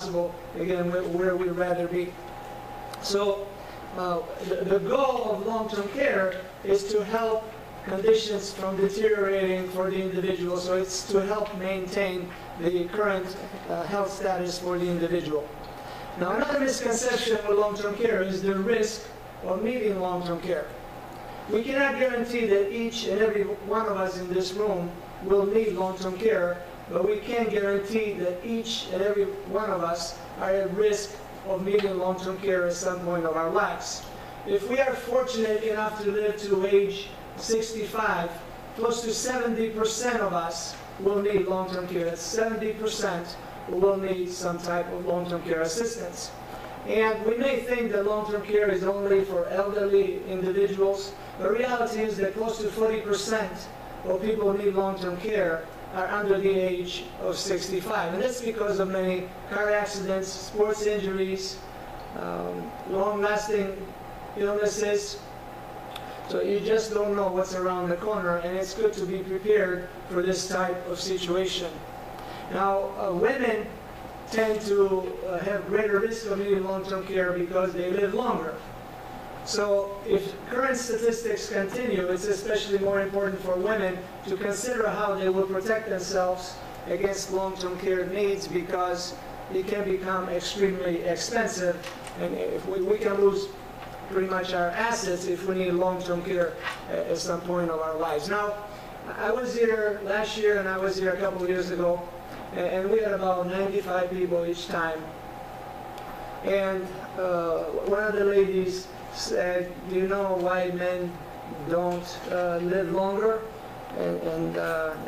possible, again, where we'd rather be. So the goal of long-term care is to help conditions from deteriorating for the individual, so it's to help maintain the current health status for the individual. Now, another misconception with long-term care is the risk of needing long-term care. We cannot guarantee that each and every one of us in this room will need long-term care, but we can guarantee that each and every one of us are at risk of needing long-term care at some point of our lives. If we are fortunate enough to live to age 65, close to 70% of us will need long-term care. That's 70% will need some type of long-term care assistance. And we may think that long-term care is only for elderly individuals. The reality is that close to 40% of people who need long-term care are under the age of 65. And that's because of many car accidents, sports injuries, long-lasting illnesses. So you just don't know what's around the corner, and it's good to be prepared for this type of situation. Now, women tend to have greater risk of needing long-term care because they live longer. So if current statistics continue, it's especially more important for women to consider how they will protect themselves against long-term care needs, because it can become extremely expensive, and if we can lose pretty much our assets if we need long-term care at some point of our lives. Now, I was here last year and I was here a couple of years ago, and we had about 95 people each time. And one of the ladies said, "Do you know why men don't live longer?" And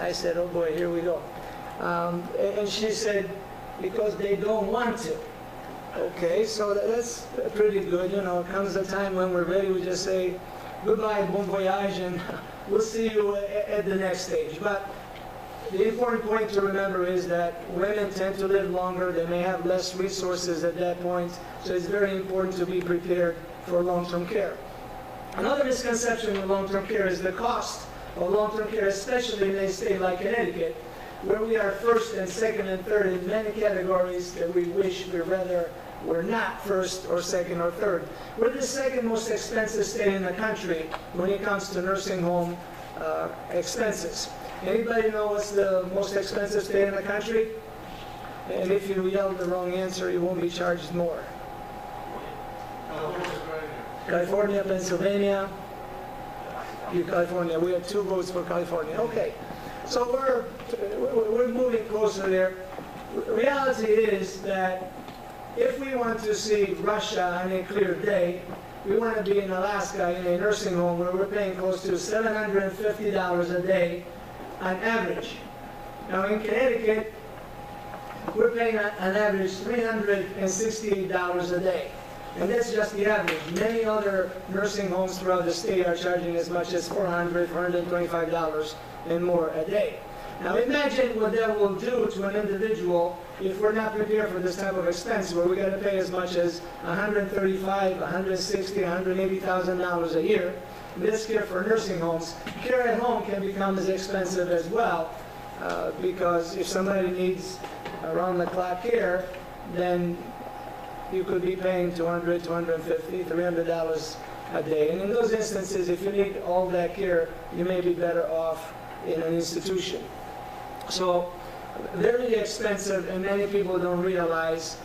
I said, "Oh boy, here we go." And she said, "Because they don't want to." Okay, so that's pretty good. You know, comes a time when we're ready, we just say, "Goodbye, bon voyage," and we'll see you at the next stage. But the important point to remember is that women tend to live longer. They may have less resources at that point, so it's very important to be prepared for long-term care. Another misconception with long-term care is the cost of long-term care, especially in a state like Connecticut, where we are first and second and third in many categories that we wish we're not first or second or third. We're the second most expensive state in the country when it comes to nursing home expenses. Anybody know what's the most expensive state in the country? And if you yelled the wrong answer, you won't be charged more. California, Pennsylvania. California. We have 2 votes for California. Okay. So we're moving closer there. Reality is that if we want to see Russia on a clear day, we want to be in Alaska in a nursing home where we're paying close to $750 a day on average. Now in Connecticut, we're paying on average $368 a day. And that's just the average. Many other nursing homes throughout the state are charging as much as $400, $425 and more a day. Now imagine what that will do to an individual if we're not prepared for this type of expense, where we got to pay as much as $135,000, $160,000, $180,000 a year. This care for nursing homes. Care at home can become as expensive as well, because if somebody needs around-the-clock care, then you could be paying $200, $250, $300 a day. And in those instances, if you need all that care, you may be better off in an institution. So very expensive, and many people don't realize